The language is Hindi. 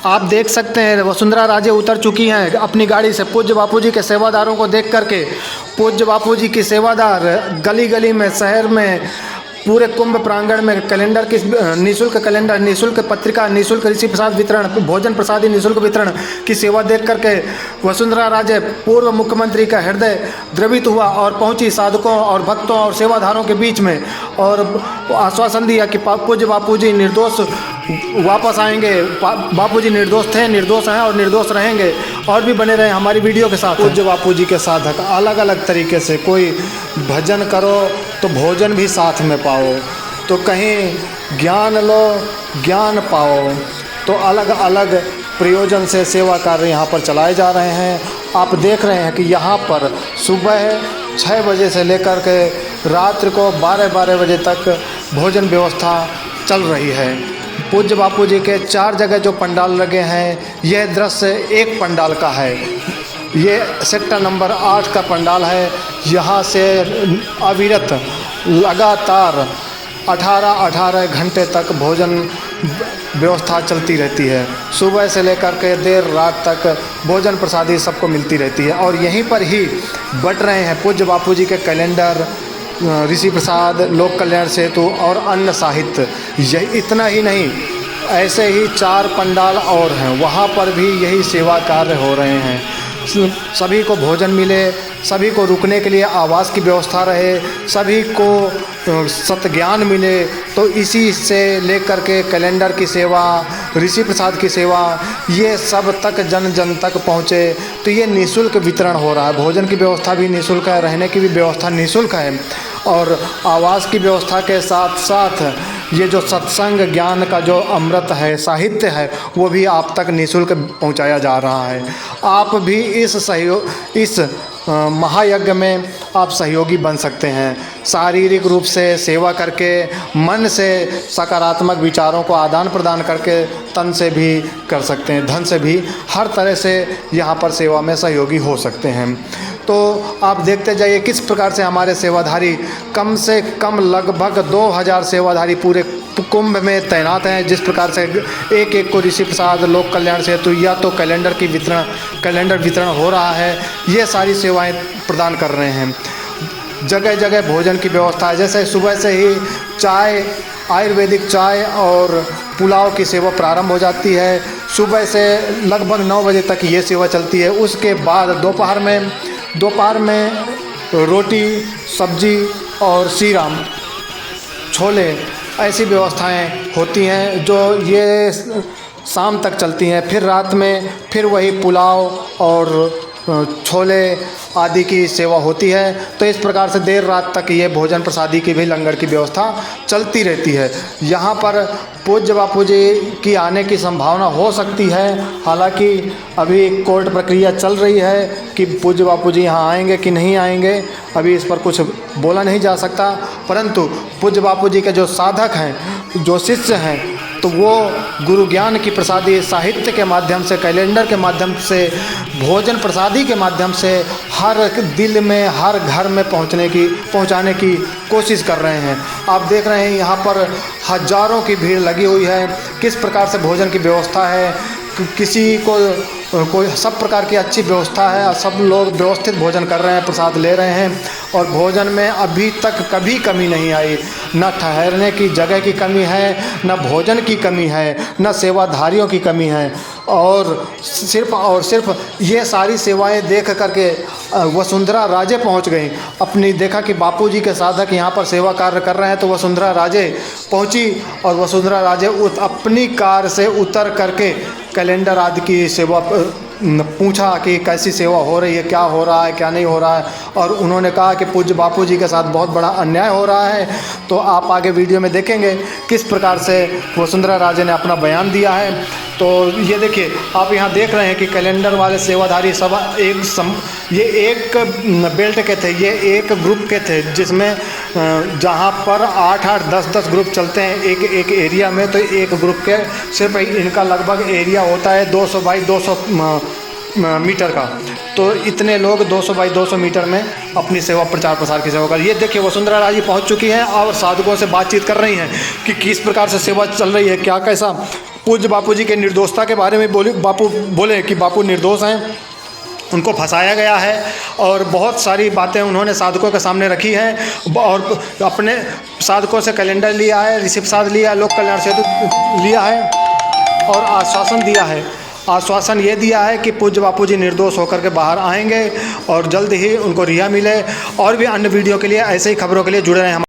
आप देख सकते हैं वसुंधरा राजे उतर चुकी हैं अपनी गाड़ी से। पूज्य बापूजी के सेवादारों को देख करके पूज्य बापूजी की सेवादार गली गली में, शहर में, पूरे कुंभ प्रांगण में कैलेंडर की निःशुल्क कैलेंडर, निःशुल्क पत्रिका, निःशुल्क ऋषि प्रसाद वितरण, भोजन प्रसादी निःशुल्क वितरण की सेवा देख करके वसुंधरा राजे पूर्व मुख्यमंत्री का हृदय द्रवित हुआ और पहुंची साधकों और भक्तों और सेवादारों के बीच में और आश्वासन दिया कि पूज्य बापूजी निर्दोष वापस आएंगे। बापूजी निर्दोष थे, निर्दोष हैं और निर्दोष रहेंगे। और भी बने रहे हमारी वीडियो के साथ। पूज्य बापूजी के साधक अलग अलग तरीके से, कोई भजन करो तो भोजन भी साथ में पाओ, तो कहीं ज्ञान लो ज्ञान पाओ, तो अलग अलग प्रयोजन से सेवा कार्य यहाँ पर चलाए जा रहे हैं। आप देख रहे हैं कि यहाँ पर सुबह 6 बजे से लेकर के रात्रि को 12 बजे तक भोजन व्यवस्था चल रही है। पूज्य बापूजी के 4 जगह जो पंडाल लगे हैं, यह दृश्य एक पंडाल का है। ये सेक्टर नंबर 8 का पंडाल है। यहाँ से अविरत लगातार 18 घंटे तक भोजन व्यवस्था चलती रहती है। सुबह से लेकर के देर रात तक भोजन प्रसादी सबको मिलती रहती है। और यहीं पर ही बट रहे हैं पूज्य बापूजी के कैलेंडर, ऋषि प्रसाद, लोक कल्याण सेतु और अन्य साहित्य। यही इतना ही नहीं, ऐसे ही 4 पंडाल और हैं, वहाँ पर भी यही सेवा कार्य हो रहे हैं। सभी को भोजन मिले, सभी को रुकने के लिए आवास की व्यवस्था रहे, सभी को सतज्ञान मिले, तो इसी से लेकर के कैलेंडर की सेवा, ऋषि प्रसाद की सेवा, ये सब तक जन जन तक पहुँचे। तो ये निःशुल्क वितरण हो रहा है। भोजन की व्यवस्था भी निःशुल्क है, रहने की भी व्यवस्था निःशुल्क है, और आवास की व्यवस्था के साथ साथ ये जो सत्संग ज्ञान का जो अमृत है, साहित्य है, वो भी आप तक निःशुल्क पहुंचाया जा रहा है। आप भी इस महायज्ञ में आप सहयोगी बन सकते हैं। शारीरिक रूप से सेवा करके, मन से सकारात्मक विचारों को आदान प्रदान करके, तन से भी कर सकते हैं, धन से भी, हर तरह से यहाँ पर सेवा में सहयोगी हो सकते हैं। तो आप देखते जाइए किस प्रकार से हमारे सेवाधारी, कम से कम लगभग 2000 सेवाधारी पूरे कुंभ में तैनात हैं। जिस प्रकार से एक एक को ऋषि प्रसाद, लोक कल्याण सेतु या तो कैलेंडर वितरण हो रहा है, ये सारी सेवाएं प्रदान कर रहे हैं। जगह जगह भोजन की व्यवस्था है। जैसे सुबह से ही चाय, आयुर्वेदिक चाय और पुलाव की सेवा प्रारंभ हो जाती है। सुबह से लगभग 9 बजे तक ये सेवा चलती है। उसके बाद दोपहर में रोटी, सब्जी और सीरा, छोले, ऐसी व्यवस्थाएं होती हैं जो ये शाम तक चलती हैं। फिर रात में फिर वही पुलाव और छोले आदि की सेवा होती है। तो इस प्रकार से देर रात तक ये भोजन प्रसादी की भी, लंगर की व्यवस्था चलती रहती है। यहाँ पर पूज्य बापूजी की आने की संभावना हो सकती है। हालांकि अभी कोर्ट प्रक्रिया चल रही है कि पूज्य बापूजी यहाँ आएंगे कि नहीं आएंगे, अभी इस पर कुछ बोला नहीं जा सकता। परंतु पूज्य बापूजी के जो साधक हैं, जो शिष्य हैं, तो वो गुरु ज्ञान की प्रसादी साहित्य के माध्यम से, कैलेंडर के माध्यम से, भोजन प्रसादी के माध्यम से हर दिल में, हर घर में पहुंचाने की कोशिश कर रहे हैं। आप देख रहे हैं यहाँ पर हजारों की भीड़ लगी हुई है। किस प्रकार से भोजन की व्यवस्था है, किसी को कोई सब प्रकार की अच्छी व्यवस्था है। सब लोग व्यवस्थित भोजन कर रहे हैं, प्रसाद ले रहे हैं, और भोजन में अभी तक कभी कमी नहीं आई। न ठहरने की जगह की कमी है, न भोजन की कमी है, न सेवाधारियों की कमी है। और सिर्फ ये सारी सेवाएं देख करके वसुंधरा राजे पहुंच गई। अपनी देखा कि बापूजी के साधक यहाँ पर सेवा कार्य कर रहे हैं, तो वसुंधरा राजे पहुंची और वसुंधरा राजे अपनी कार से उतर करके कैलेंडर आदि की सेवा पूछा कि कैसी सेवा हो रही है, क्या हो रहा है, क्या नहीं हो रहा है। और उन्होंने कहा कि पूज्य बापूजी के साथ बहुत बड़ा अन्याय हो रहा है। तो आप आगे वीडियो में देखेंगे किस प्रकार से वसुंधरा राजे ने अपना बयान दिया है। तो ये देखिए, आप यहाँ देख रहे हैं कि कैलेंडर वाले सेवाधारी सब ये एक बेल्ट के थे, ये एक ग्रुप के थे, जिसमें जहाँ पर 8-8, 10-10 ग्रुप चलते हैं एक एरिया में। तो एक ग्रुप के सिर्फ इनका लगभग एरिया होता है 200 बाई 200 मीटर का। तो इतने लोग 200 बाई 200 मीटर में अपनी सेवा प्रचार प्रसार की सेवा कर। ये देखिए वसुंधरा राजे पहुंच चुकी हैं और साधकों से बातचीत कर रही हैं कि किस प्रकार से सेवा चल रही है, क्या कैसा पूज्य बापू जी के निर्दोषता के बारे में बोले कि बापू निर्दोष हैं, उनको फंसाया गया है और बहुत सारी बातें उन्होंने साधकों के सामने रखी हैं और अपने साधकों से कैलेंडर लिया है, ऋषि प्रसाद लिया, लोक कल्याण सेतु लिया है और आश्वासन दिया है। आश्वासन ये दिया है कि पूज्य बापू जी निर्दोष होकर के बाहर आएंगे और जल्द ही उनको रिहा मिले। और भी अन्य वीडियो के लिए, ऐसे ही खबरों के लिए जुड़े रहें।